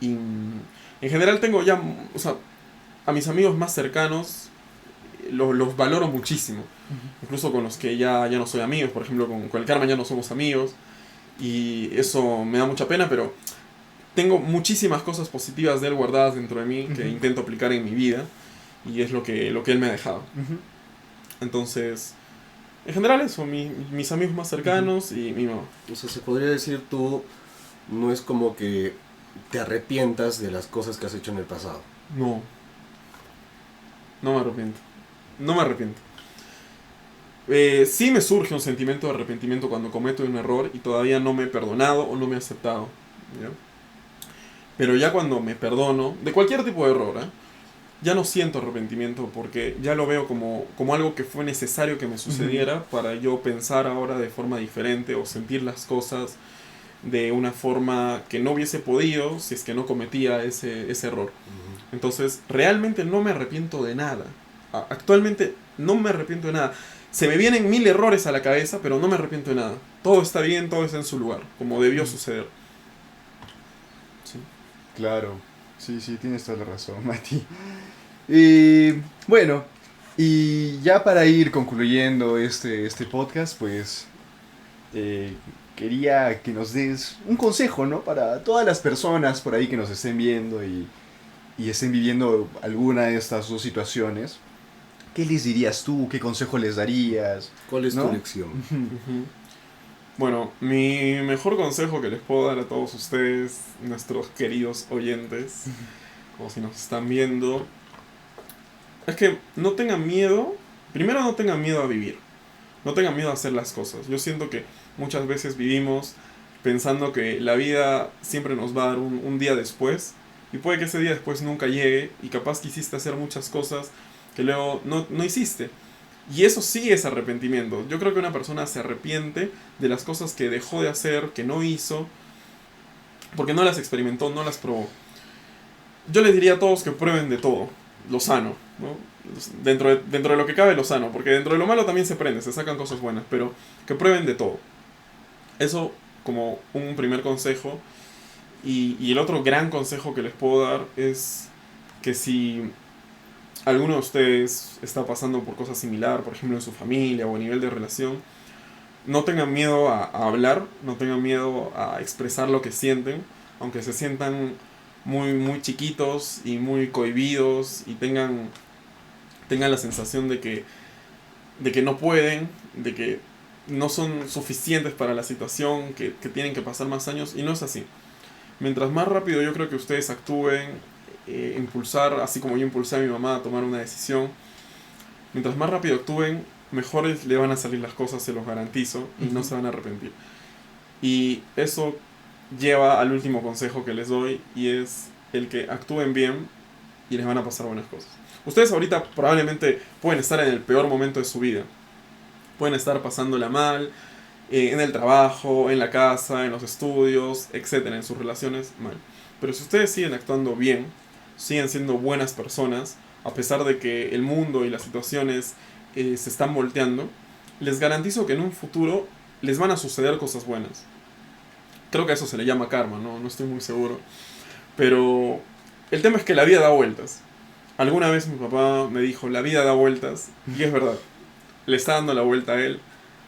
Y en general tengo ya, o sea, a mis amigos más cercanos los valoro muchísimo. Incluso con los que ya no soy amigos. Por ejemplo, con el Carmen ya no somos amigos. Y eso me da mucha pena, pero tengo muchísimas cosas positivas de él guardadas dentro de mí que intento aplicar en mi vida. Y es lo que él me ha dejado. Entonces, en general eso, mis amigos más cercanos y mi mamá. O sea, se podría decir tú, no es como que te arrepientas de las cosas que has hecho en el pasado. No. No me arrepiento. No me arrepiento. Sí me surge un sentimiento de arrepentimiento cuando cometo un error y todavía no me he perdonado o no me he aceptado. ¿Ya? Pero ya cuando me perdono, de cualquier tipo de error, ya no siento arrepentimiento porque ya lo veo como algo que fue necesario que me sucediera para yo pensar ahora de forma diferente o sentir las cosas de una forma que no hubiese podido si es que no cometía ese error. Entonces, realmente no me arrepiento de nada. Actualmente no me arrepiento de nada. Se me vienen 1000 errores a la cabeza, pero no me arrepiento de nada. Todo está bien, todo está en su lugar, como debió suceder. Sí. Claro, sí, tienes toda la razón, Mati. Y bueno, y ya para ir concluyendo este podcast, pues quería que nos des un consejo, ¿no? Para todas las personas por ahí que nos estén viendo y estén viviendo alguna de estas dos situaciones. ¿Qué les dirías tú? ¿Qué consejo les darías? ¿Cuál es ¿no? tu lección? Bueno, mi mejor consejo que les puedo dar a todos ustedes, nuestros queridos oyentes, o si nos están viendo, es que no tengan miedo. Primero, no tengan miedo a vivir. No tengan miedo a hacer las cosas. Yo siento que muchas veces vivimos pensando que la vida siempre nos va a dar un día después, y puede que ese día después nunca llegue, y capaz quisiste hacer muchas cosas que luego no hiciste. Y eso sí es arrepentimiento. Yo creo que una persona se arrepiente de las cosas que dejó de hacer, que no hizo, porque no las experimentó, no las probó. Yo les diría a todos que prueben de todo, lo sano, ¿no? Dentro de lo que cabe, lo sano, porque dentro de lo malo también se aprende, se sacan cosas buenas, pero que prueben de todo. Eso como un primer consejo. Y el otro gran consejo que les puedo dar es que si alguno de ustedes está pasando por cosas similares, por ejemplo en su familia o a nivel de relación, no tengan miedo a hablar, no tengan miedo a expresar lo que sienten, aunque se sientan muy chiquitos y muy cohibidos y tengan la sensación de que no pueden, de que no son suficientes para la situación, que tienen que pasar más años, y no es así. Mientras más rápido yo creo que ustedes actúen, impulsar, así como yo impulsé a mi mamá a tomar una decisión, mientras más rápido actúen, mejores le van a salir las cosas, se los garantizo, y no se van a arrepentir. Y eso lleva al último consejo que les doy, y es el que actúen bien y les van a pasar buenas cosas. Ustedes ahorita probablemente pueden estar en el peor momento de su vida, pueden estar pasándola mal, en el trabajo, en la casa, en los estudios, etcétera, en sus relaciones, mal. Pero si ustedes siguen actuando bien, siguen siendo buenas personas, a pesar de que el mundo y las situaciones se están volteando, les garantizo que en un futuro les van a suceder cosas buenas. Creo que a eso se le llama karma, no estoy muy seguro. Pero el tema es que la vida da vueltas. Alguna vez mi papá me dijo, la vida da vueltas, y es verdad. Le está dando la vuelta a él.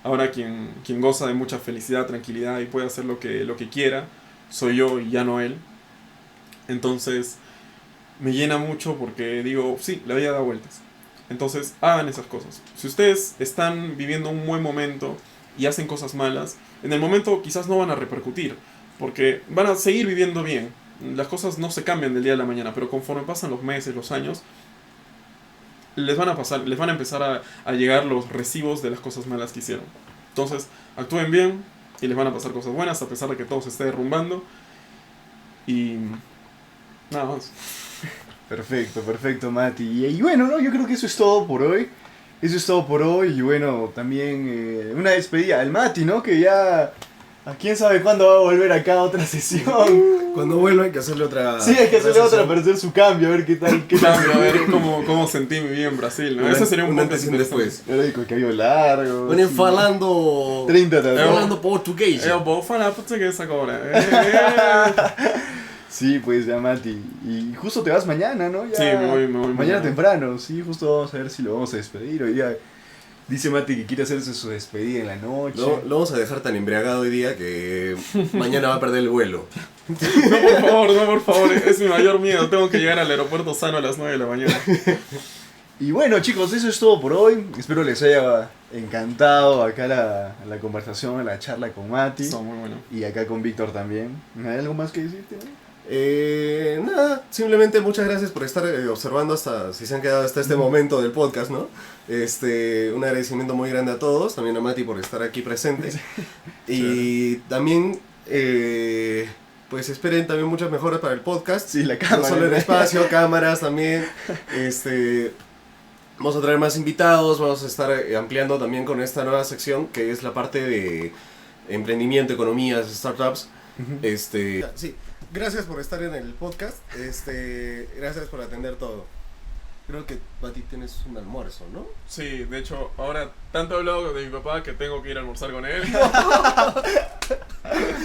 Ahora quien goza de mucha felicidad, tranquilidad y puede hacer lo que quiera, soy yo y ya no él. Entonces me llena mucho porque digo, sí, la vida da vueltas. Entonces hagan esas cosas. Si ustedes están viviendo un buen momento y hacen cosas malas, en el momento quizás no van a repercutir, porque van a seguir viviendo bien. Las cosas no se cambian del día a la mañana, pero conforme pasan los meses, los años, les van a empezar a llegar los recibos de las cosas malas que hicieron. Entonces, actúen bien y les van a pasar cosas buenas a pesar de que todo se esté derrumbando. Y nada más. Perfecto, Mati. Y bueno, ¿no? Yo creo que eso es todo por hoy. Y bueno, también una despedida al Mati, ¿no? Que ya... ¿A quién sabe cuándo va a volver acá a otra sesión? Cuando vuelva hay que hacerle otra. Sí, hay que hacerle otra sesión. para hacer su cambio, a ver qué tal. A ver cómo sentí mi vida en Brasil, ¿no? Ese sería un punto antes y un después. Ahora con el cabello largo. Bueno, sí. falando. 30 también. Falando portugués. Eu vou falar português agora. Sí, pues ya Mati. Y justo te vas mañana, ¿no? Ya, Sí, me voy mañana temprano, sí, justo vamos a ver si lo vamos a despedir. Hoy día dice Mati que quiere hacerse su despedida en la noche. Lo vamos a dejar tan embriagado hoy día que mañana va a perder el vuelo. No, por favor, es mi mayor miedo. Tengo que llegar al aeropuerto sano a las 9 de la mañana. Y bueno, chicos, eso es todo por hoy. Espero les haya encantado acá la conversación, la charla con Mati. Está muy bueno. Y acá con Víctor también. ¿Hay algo más que decirte? Nada, simplemente muchas gracias por estar observando si se han quedado hasta este momento del podcast, ¿no? Un agradecimiento muy grande a todos, también a Mati por estar aquí presente. Y también, pues esperen también muchas mejoras para el podcast. Sí, la cámara. No solo el espacio, cámaras también. Vamos a traer más invitados, vamos a estar ampliando también con esta nueva sección que es la parte de emprendimiento, economías, startups. Sí. Gracias por estar en el podcast, gracias por atender todo. Creo que Mati tienes un almuerzo, ¿no? Sí, de hecho, ahora tanto he hablado de mi papá que tengo que ir a almorzar con él.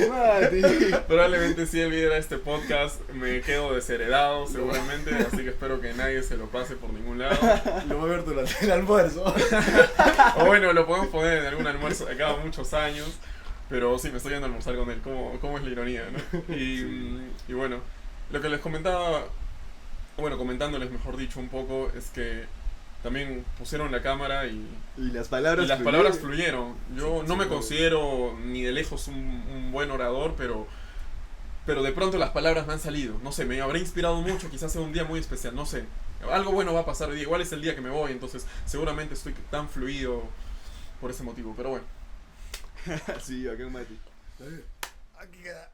Mati. Probablemente si él viera este podcast me quedo desheredado seguramente, así que espero que nadie se lo pase por ningún lado. Lo voy a ver durante el almuerzo. O bueno, lo podemos poner en algún almuerzo de cada muchos años. Pero sí, me estoy yendo a almorzar con él, ¿cómo es la ironía, ¿no? Y bueno, lo que les comentaba, bueno, comentándoles mejor dicho un poco, es que también pusieron la cámara y las palabras fluyeron. Yo no me considero ni de lejos un buen orador, pero de pronto las palabras me han salido. No sé, me habré inspirado mucho, quizás sea un día muy especial, no sé. Algo bueno va a pasar hoy día, igual es el día que me voy, entonces seguramente estoy tan fluido por ese motivo, pero bueno. Sí, acá en Mati. Aquí queda.